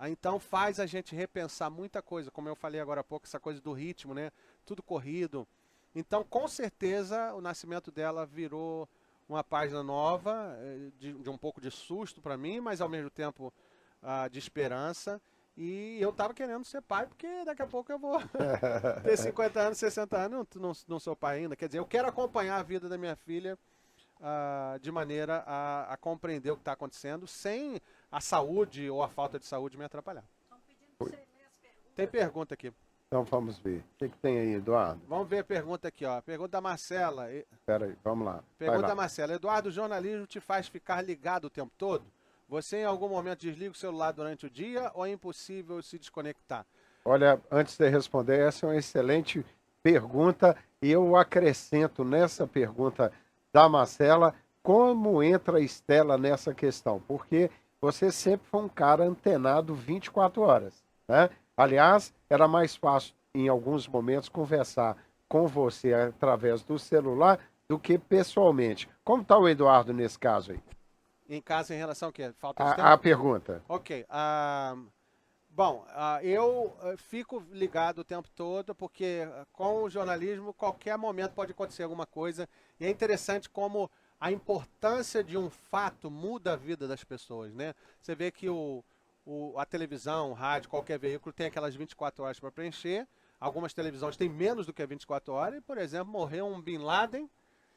Então faz a gente repensar muita coisa, como eu falei agora há pouco, essa coisa do ritmo, né? Tudo corrido. Então, com certeza, o nascimento dela virou uma página nova, de um pouco de susto para mim, mas ao mesmo tempo de esperança. E eu tava querendo ser pai, porque daqui a pouco eu vou ter 50 anos, 60 anos, não sou pai ainda. Quer dizer, eu quero acompanhar a vida da minha filha de maneira a compreender o que está acontecendo, sem a saúde ou a falta de saúde me atrapalhar. Tem pergunta aqui. Então vamos ver. O que tem aí, Eduardo? Vamos ver a pergunta aqui, ó. Pergunta da Marcela. Espera aí, vamos lá. Pergunta da Marcela. Eduardo, o jornalismo te faz ficar ligado o tempo todo? Você em algum momento desliga o celular durante o dia ou é impossível se desconectar? Olha, antes de responder, essa é uma excelente pergunta e eu acrescento nessa pergunta da Marcela. Como entra a Estela nessa questão? Porque você sempre foi um cara antenado 24 horas, né? Aliás, era mais fácil, em alguns momentos, conversar com você através do celular do que pessoalmente. Como está o Eduardo nesse caso aí? Em casa, em relação ao quê? Falta de A tempo? pergunta. Ok. Bom, eu fico ligado o tempo todo, porque com o jornalismo, qualquer momento pode acontecer alguma coisa. E é interessante como a importância de um fato muda a vida das pessoas, né? Você vê que a televisão, o rádio, qualquer veículo tem aquelas 24 horas para preencher. Algumas televisões têm menos do que 24 horas. E, por exemplo, morreu um Bin Laden,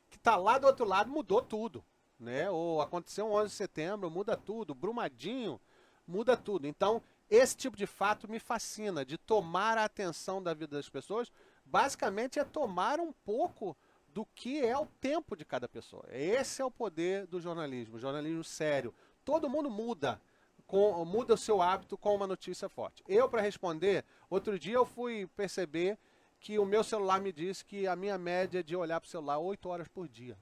que está lá do outro lado, mudou tudo, né? Ou aconteceu um 11 de setembro, muda tudo. Brumadinho, muda tudo. Então, esse tipo de fato me fascina, de tomar a atenção da vida das pessoas. Basicamente é tomar um pouco do que é o tempo de cada pessoa. Esse é o poder do jornalismo, jornalismo sério. Todo mundo muda, muda o seu hábito com uma notícia forte. Eu, para responder, outro dia eu fui perceber que o meu celular me disse que a minha média de olhar para o celular 8 horas por dia.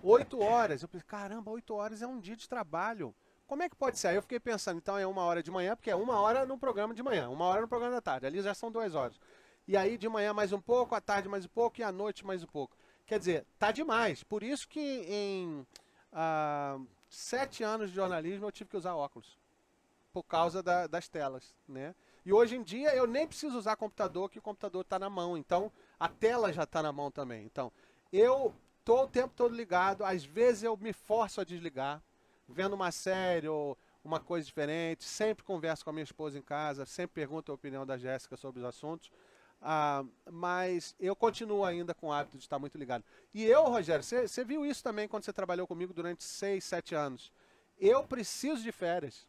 8 horas. Eu pensei, caramba, 8 horas é um dia de trabalho. Como é que pode ser? Aí eu fiquei pensando, então é 1 hora de manhã, porque é 1 hora no programa de manhã, 1 hora no programa da tarde. Ali já são 2 horas. E aí de manhã mais um pouco, à tarde mais um pouco e à noite mais um pouco. Quer dizer, tá demais. Por isso que em 7 anos de jornalismo eu tive que usar óculos. Por causa das telas, né? E hoje em dia eu nem preciso usar computador, que o computador está na mão. Então, a tela já está na mão também. Então, eu tô o tempo todo ligado. Às vezes eu me forço a desligar, vendo uma série ou uma coisa diferente. Sempre converso com a minha esposa em casa, sempre pergunto a opinião da Jéssica sobre os assuntos. Mas eu continuo ainda com o hábito de estar muito ligado. E eu, Rogério, você viu isso também quando você trabalhou comigo durante 6, 7 anos. Eu preciso de férias.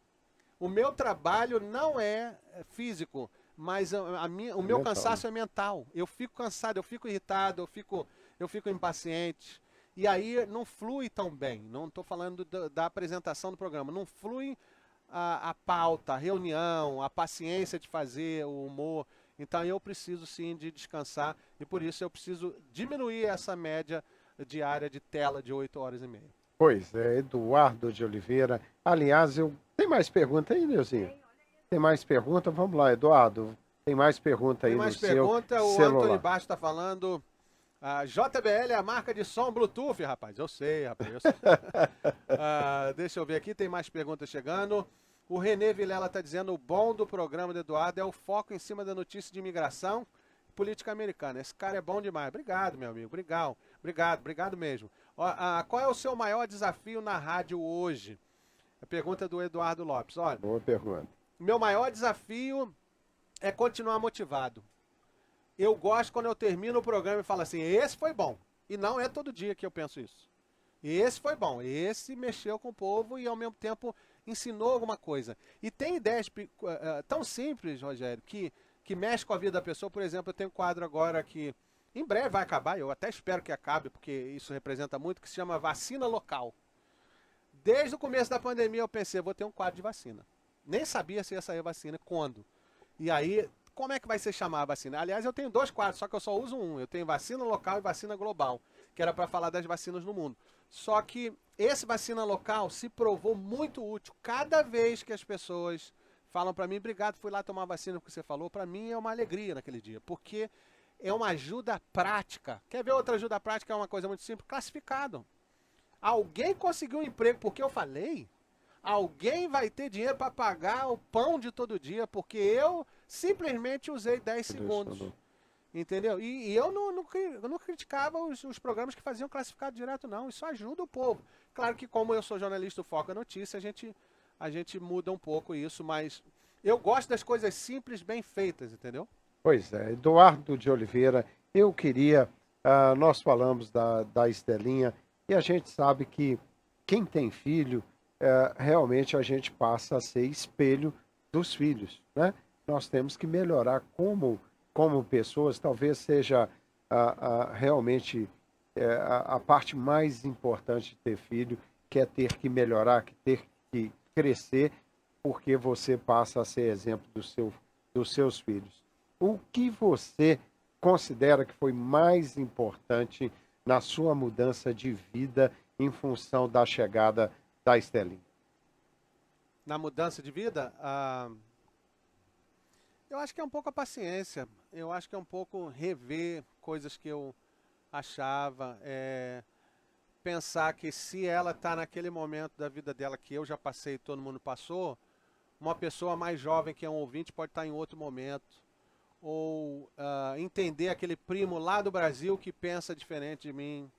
O meu trabalho não é físico, mas o meu Mental, né? cansaço é mental. Eu fico cansado, eu fico irritado, eu fico impaciente. E aí não flui tão bem. Não estou falando da apresentação do programa. Não flui a pauta, a reunião, a paciência de fazer, o humor. Então eu preciso sim de descansar e por isso eu preciso diminuir essa média diária de tela de 8 horas e meia. Pois é, Eduardo de Oliveira. Aliás, tem mais pergunta aí, Neuzinho? Tem mais pergunta? Vamos lá, Eduardo. Tem mais pergunta Tem aí no mais seu pergunta? O Anthony celular. Baixo está falando. A JBL é a marca de som Bluetooth, rapaz. Eu sei, rapaz. Eu sei. Deixa eu ver aqui, tem mais perguntas chegando. O Renê Vilela está dizendo: o bom do programa do Eduardo é o foco em cima da notícia de imigração e política americana. Esse cara é bom demais. Obrigado, meu amigo. Obrigado mesmo. Qual é o seu maior desafio na rádio hoje? A pergunta do Eduardo Lopes. Olha, Boa pergunta. meu maior desafio é continuar motivado. Eu gosto quando eu termino o programa e falo assim, esse foi bom. E não é todo dia que eu penso isso. Esse foi bom, esse mexeu com o povo e ao mesmo tempo ensinou alguma coisa. E tem ideias tão simples, Rogério, que mexe com a vida da pessoa. Por exemplo, eu tenho um quadro agora que em breve vai acabar, eu até espero que acabe, porque isso representa muito, que se chama Vacina Local. Desde o começo da pandemia eu pensei, vou ter um quadro de vacina. Nem sabia se ia sair a vacina, quando. E aí, como é que vai ser chamar a vacina? Aliás, eu tenho 2 quadros, só que eu só uso um. Eu tenho vacina local e vacina global, que era para falar das vacinas no mundo. Só que esse vacina local se provou muito útil. Cada vez que as pessoas falam para mim, obrigado, fui lá tomar a vacina porque você falou, para mim é uma alegria naquele dia, porque é uma ajuda prática. Quer ver outra ajuda prática? É uma coisa muito simples, classificado. Alguém conseguiu um emprego porque eu falei? Alguém vai ter dinheiro para pagar o pão de todo dia porque eu simplesmente usei 10 segundos. Entendeu? E eu não criticava os programas que faziam classificado direto, não. Isso ajuda o povo. Claro que como eu sou jornalista, o foco é notícia, a gente muda um pouco isso, mas eu gosto das coisas simples, bem feitas, entendeu? Pois é, Eduardo de Oliveira, eu queria, nós falamos da Estelinha, e a gente sabe que quem tem filho, realmente a gente passa a ser espelho dos filhos, né? Nós temos que melhorar como pessoas, talvez seja realmente a parte mais importante de ter filho, que é ter que melhorar, que ter que crescer, porque você passa a ser exemplo dos seus filhos. O que você considera que foi mais importante na sua mudança de vida em função da chegada da Estelinha? Na mudança de vida, eu acho que é um pouco a paciência. Eu acho que é um pouco rever coisas que eu achava. Pensar que se ela está naquele momento da vida dela que eu já passei e todo mundo passou, uma pessoa mais jovem que é um ouvinte pode estar em outro momento. Ou entender aquele primo lá do Brasil que pensa diferente de mim.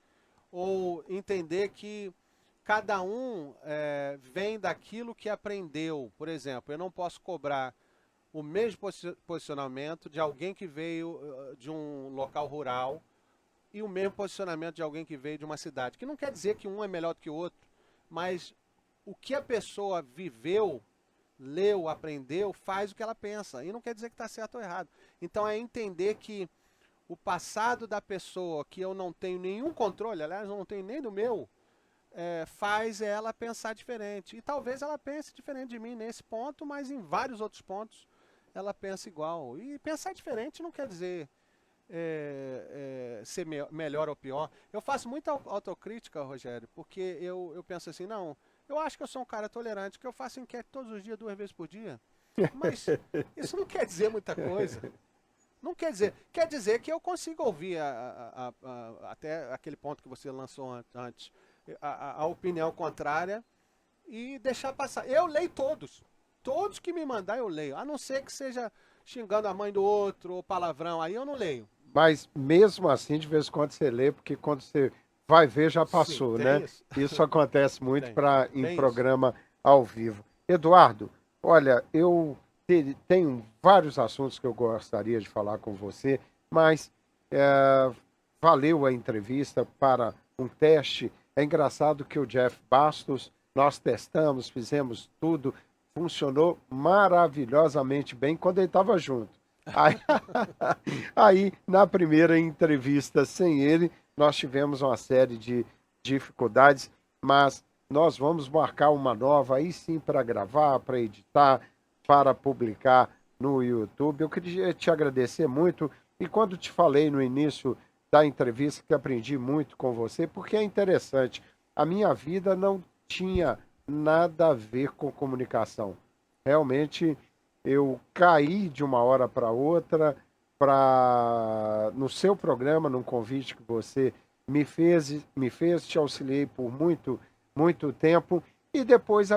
Ou entender que cada um vem daquilo que aprendeu. Por exemplo, eu não posso cobrar o mesmo posicionamento de alguém que veio de um local rural e o mesmo posicionamento de alguém que veio de uma cidade. Que não quer dizer que um é melhor do que o outro, mas o que a pessoa viveu, leu, aprendeu, faz o que ela pensa. E não quer dizer que está certo ou errado. Então é entender que o passado da pessoa, que eu não tenho nenhum controle, aliás, eu não tenho nem do meu, faz ela pensar diferente. E talvez ela pense diferente de mim nesse ponto, mas em vários outros pontos ela pensa igual. E pensar diferente não quer dizer ser melhor ou pior. Eu faço muita autocrítica, Rogério, porque eu penso assim, não, eu acho que eu sou um cara tolerante, que eu faço enquete todos os dias, 2 vezes por dia. Mas isso não quer dizer muita coisa. Não quer dizer que eu consigo ouvir até aquele ponto que você lançou antes, a opinião contrária e deixar passar. Eu leio todos. Todos que me mandar eu leio. A não ser que seja xingando a mãe do outro ou palavrão, aí eu não leio. Mas mesmo assim, de vez em quando você lê, porque quando você vai ver, já passou, Sim, né? isso. Isso acontece muito em Tem programa ao vivo. Eduardo, olha, eu tenho vários assuntos que eu gostaria de falar com você, mas valeu a entrevista para um teste. É engraçado que o Jeff Bastos, nós testamos, fizemos tudo, funcionou maravilhosamente bem quando ele estava junto. Aí, aí, na primeira entrevista sem ele, nós tivemos uma série de dificuldades, mas nós vamos marcar uma nova aí sim para gravar, para editar, para publicar no YouTube. Eu queria te agradecer muito e quando te falei no início da entrevista que aprendi muito com você, porque é interessante, a minha vida não tinha nada a ver com comunicação. Realmente eu caí de uma hora para outra no seu programa, num convite que você me fez, te auxiliei por muito tempo e depois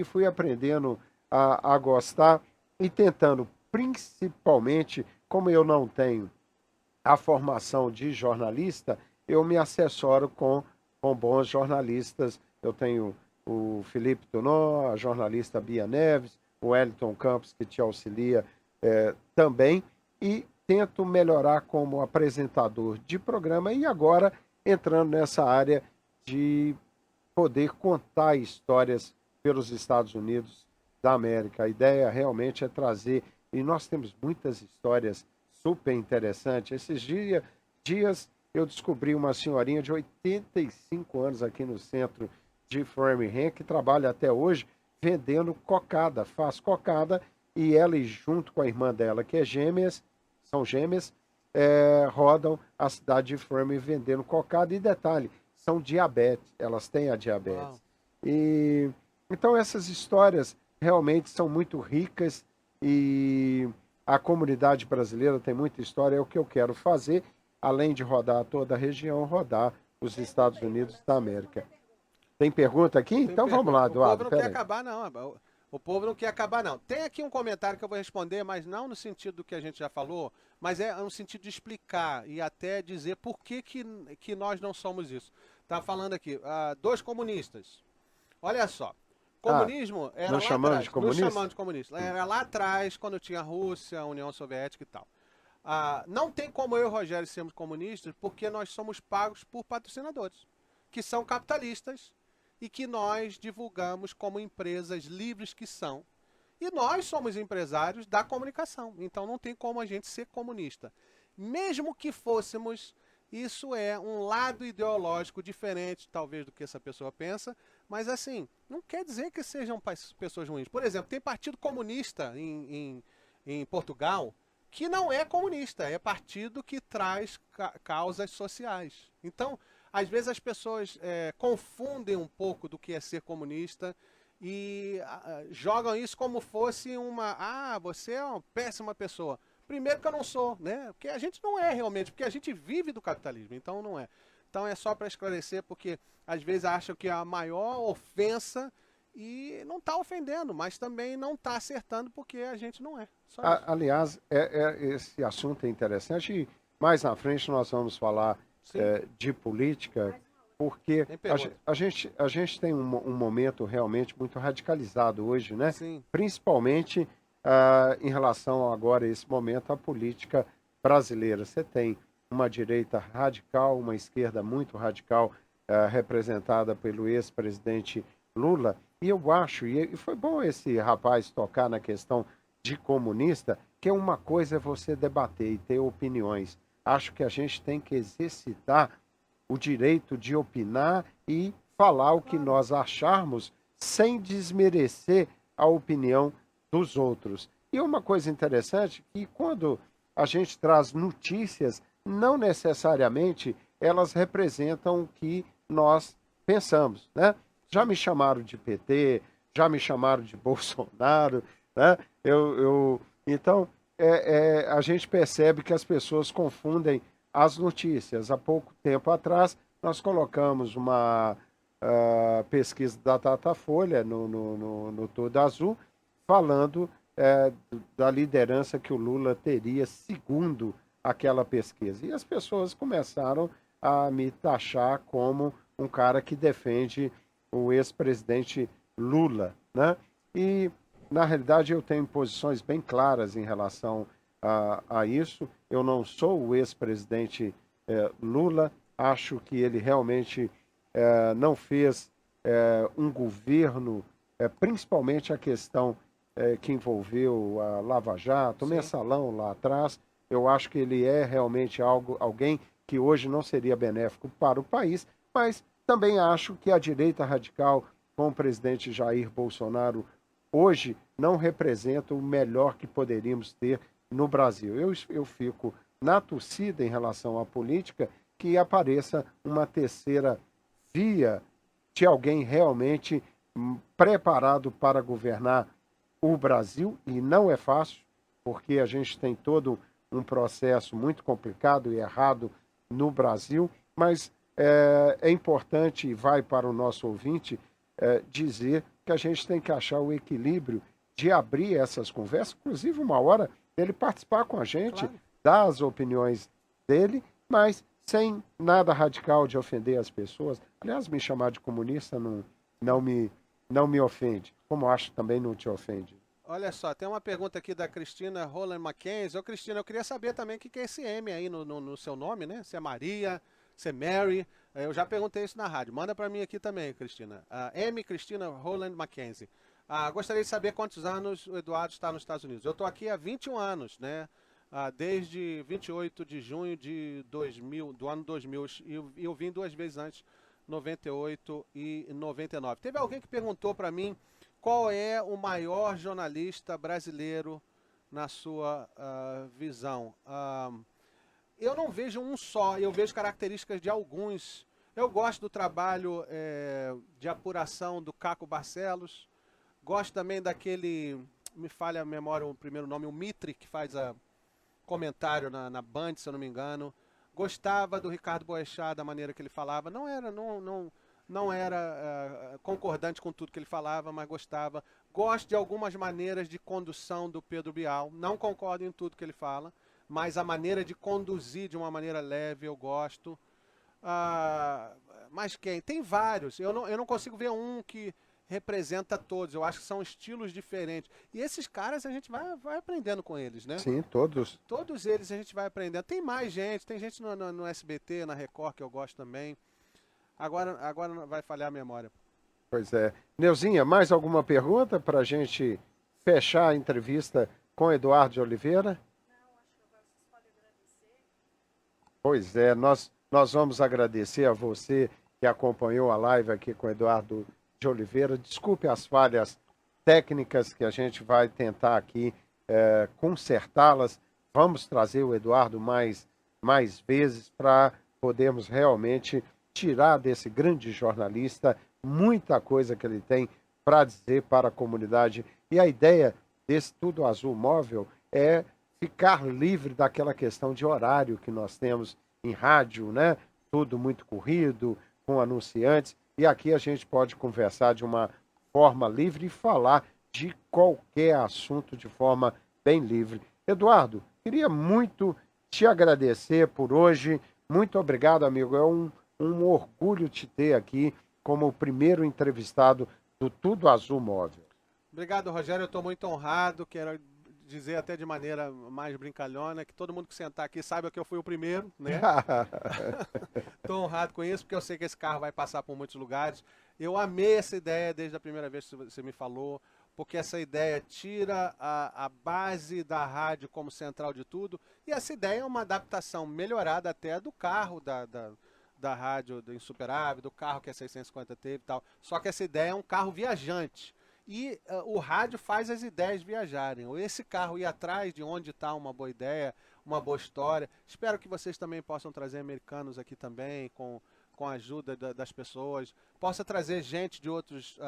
fui aprendendo a gostar e tentando, principalmente, como eu não tenho a formação de jornalista, eu me assessoro com bons jornalistas. Eu tenho o Felipe Tonon, a jornalista Bia Neves, o Wellington Campos, que te auxilia também, e tento melhorar como apresentador de programa e agora entrando nessa área de poder contar histórias pelos Estados Unidos da América. A ideia realmente é trazer, e nós temos muitas histórias super interessantes. Esses dias eu descobri uma senhorinha de 85 anos aqui no centro de Framingham, que trabalha até hoje vendendo cocada, faz cocada, e ela, junto com a irmã dela, que são gêmeas, rodam a cidade de Framingham vendendo cocada. E detalhe, são diabetes, elas têm a diabetes. Uau. E então essas histórias realmente são muito ricas e a comunidade brasileira tem muita história. É o que eu quero fazer, além de rodar toda a região, rodar os Estados Unidos da América. Tem pergunta aqui? Então vamos lá, Eduardo. O povo não quer acabar, não. O povo não quer acabar, não. Tem aqui um comentário que eu vou responder, mas não no sentido do que a gente já falou, mas é no sentido de explicar e até dizer por que nós não somos isso. Tá falando aqui, 2 comunistas. Olha só. Comunismo era nos lá chamando atrás. de comunista? Nos chamando de comunista. Era lá atrás, quando tinha a Rússia, a União Soviética e tal. Não tem como eu e o Rogério sermos comunistas porque nós somos pagos por patrocinadores, que são capitalistas e que nós divulgamos como empresas livres que são. E nós somos empresários da comunicação, então não tem como a gente ser comunista. Mesmo que fôssemos, isso é um lado ideológico diferente, talvez, do que essa pessoa pensa, mas assim, não quer dizer que sejam pessoas ruins. Por exemplo, tem partido comunista em Portugal, que não é comunista, é partido que traz causas sociais. Então, às vezes as pessoas confundem um pouco do que é ser comunista e jogam isso como fosse você é uma péssima pessoa. Primeiro que eu não sou, né? Porque a gente não é realmente, porque a gente vive do capitalismo, então não é. Então é só para esclarecer, porque às vezes acham que é a maior ofensa e não está ofendendo, mas também não está acertando porque a gente não é. Só isso. Aliás, esse assunto é interessante e mais na frente nós vamos falar Sim. de política, porque Nem pergunta. a gente tem um momento realmente muito radicalizado hoje, né? Sim. Principalmente em relação agora a esse momento à política brasileira. Você tem uma direita radical, uma esquerda muito radical, representada pelo ex-presidente Lula, e eu acho, e foi bom esse rapaz tocar na questão de comunista, que uma coisa é você debater e ter opiniões. Acho que a gente tem que exercitar o direito de opinar e falar o que nós acharmos sem desmerecer a opinião dos outros. E uma coisa interessante, que quando a gente traz notícias, não necessariamente elas representam o que nós pensamos, né? Já me chamaram de PT, já me chamaram de Bolsonaro, né? Então, a gente percebe que as pessoas confundem as notícias. Há pouco tempo atrás, nós colocamos uma pesquisa da Datafolha no Tudo Azul, falando da liderança que o Lula teria segundo aquela pesquisa. E as pessoas começaram a me taxar como um cara que defende o ex-presidente Lula, né? E, na realidade, eu tenho posições bem claras em relação a isso. Eu não sou o ex-presidente Lula, acho que ele realmente não fez um governo, principalmente a questão que envolveu a Lava Jato, o mensalão lá atrás. Eu acho que ele é realmente alguém que hoje não seria benéfico para o país, mas também acho que a direita radical, com o presidente Jair Bolsonaro, hoje não representa o melhor que poderíamos ter no Brasil. Eu fico na torcida em relação à política que apareça uma terceira via de alguém realmente preparado para governar o Brasil, e não é fácil, porque a gente tem todo um processo muito complicado e errado no Brasil, mas é importante, e vai para o nosso ouvinte, dizer que a gente tem que achar o equilíbrio de abrir essas conversas, inclusive uma hora ele participar com a gente, Claro. dar as opiniões dele, mas sem nada radical de ofender as pessoas. Aliás, me chamar de comunista não me ofende, como acho também não te ofende. Olha só, tem uma pergunta aqui da Cristina Roland Mackenzie. Ô, Cristina, eu queria saber também o que é esse M aí no seu nome, né? Se é Maria, se é Mary. Eu já perguntei isso na rádio. Manda para mim aqui também, Cristina. M. Cristina Roland Mackenzie. Gostaria de saber quantos anos o Eduardo está nos Estados Unidos. Eu estou aqui há 21 anos, né? Desde 28 de junho de 2000, do ano 2000. E eu vim 2 vezes antes, 98 e 99. Teve alguém que perguntou para mim qual é o maior jornalista brasileiro na sua visão. Eu não vejo um só, eu vejo características de alguns. Eu gosto do trabalho de apuração do Caco Barcelos. Gosto também daquele, me falha a memória o primeiro nome, o Mitre, que faz comentário na Band, se eu não me engano. Gostava do Ricardo Boechat, da maneira que ele falava. Não era concordante com tudo que ele falava, mas gostava. Gosto de algumas maneiras de condução do Pedro Bial. Não concordo em tudo que ele fala, mas a maneira de conduzir de uma maneira leve eu gosto. Mas quem? Tem vários. Eu não consigo ver um que representa todos. Eu acho que são estilos diferentes. E esses caras a gente vai aprendendo com eles, né? Sim, todos. Todos eles a gente vai aprendendo. Tem mais gente, tem gente no SBT, na Record, que eu gosto também. Agora vai falhar a memória. Pois é. Neuzinha, mais alguma pergunta para a gente fechar a entrevista com Eduardo de Oliveira? Não, acho que agora vocês podem agradecer. Pois é, nós vamos agradecer a você que acompanhou a live aqui com Eduardo de Oliveira. Desculpe as falhas técnicas que a gente vai tentar aqui consertá-las. Vamos trazer o Eduardo mais vezes para podermos realmente tirar desse grande jornalista muita coisa que ele tem para dizer para a comunidade. E a ideia desse Tudo Azul Móvel é ficar livre daquela questão de horário que nós temos em rádio, né? Tudo muito corrido, com anunciantes. E aqui a gente pode conversar de uma forma livre e falar de qualquer assunto de forma bem livre. Eduardo, queria muito te agradecer por hoje. Muito obrigado, amigo. É um orgulho te ter aqui como o primeiro entrevistado do Tudo Azul Móvel. Obrigado, Rogério. Eu estou muito honrado. Quero dizer até de maneira mais brincalhona que todo mundo que sentar aqui saiba que eu fui o primeiro, né? Estou honrado com isso, porque eu sei que esse carro vai passar por muitos lugares. Eu amei essa ideia desde a primeira vez que você me falou, porque essa ideia tira a base da rádio como central de tudo, e essa ideia é uma adaptação melhorada até do carro da rádio do Insuperável, do carro que a 650 teve e tal. Só que essa ideia é um carro viajante. E o rádio faz as ideias viajarem. Ou esse carro ir atrás de onde está uma boa ideia, uma boa história. Espero que vocês também possam trazer americanos aqui também, com a ajuda das pessoas. Possa trazer gente de outros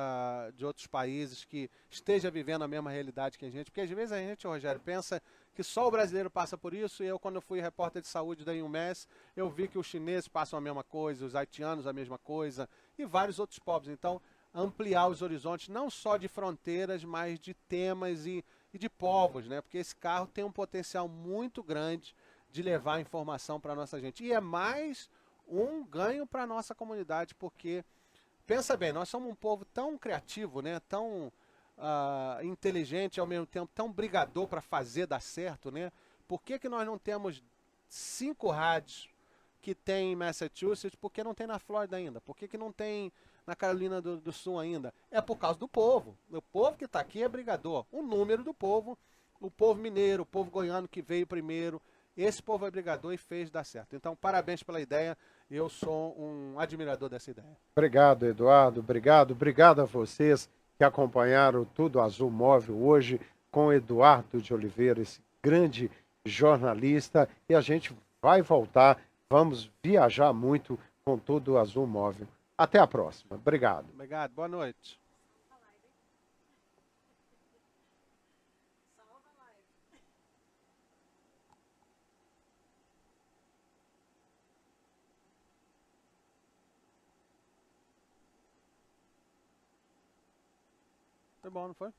países que esteja vivendo a mesma realidade que a gente. Porque às vezes a gente, Rogério, pensa que só o brasileiro passa por isso. E eu, quando fui repórter de saúde da UMass, eu vi que os chineses passam a mesma coisa, os haitianos a mesma coisa, e vários outros povos. Então, ampliar os horizontes, não só de fronteiras, mas de temas e de povos, né? Porque esse carro tem um potencial muito grande de levar informação para nossa gente. E é mais um ganho para a nossa comunidade, porque, pensa bem, nós somos um povo tão criativo, né? Tão inteligente, ao mesmo tempo tão brigador para fazer dar certo, né? Por que nós não temos 5 rádios que tem em Massachusetts? Por que não tem na Flórida ainda? Por que não tem na Carolina do Sul ainda? É por causa do povo. O povo que está aqui é brigador. O número do povo, o povo mineiro, o povo goiano que veio primeiro, esse povo é brigador e fez dar certo. Então, parabéns pela ideia. Eu sou um admirador dessa ideia. Obrigado, Eduardo. Obrigado a vocês que acompanharam o Tudo Azul Móvel hoje com Eduardo de Oliveira, esse grande jornalista. E a gente vai voltar, vamos viajar muito com Tudo Azul Móvel. Até a próxima. Obrigado. Obrigado. Boa noite. Salva a live. Foi bom, não foi?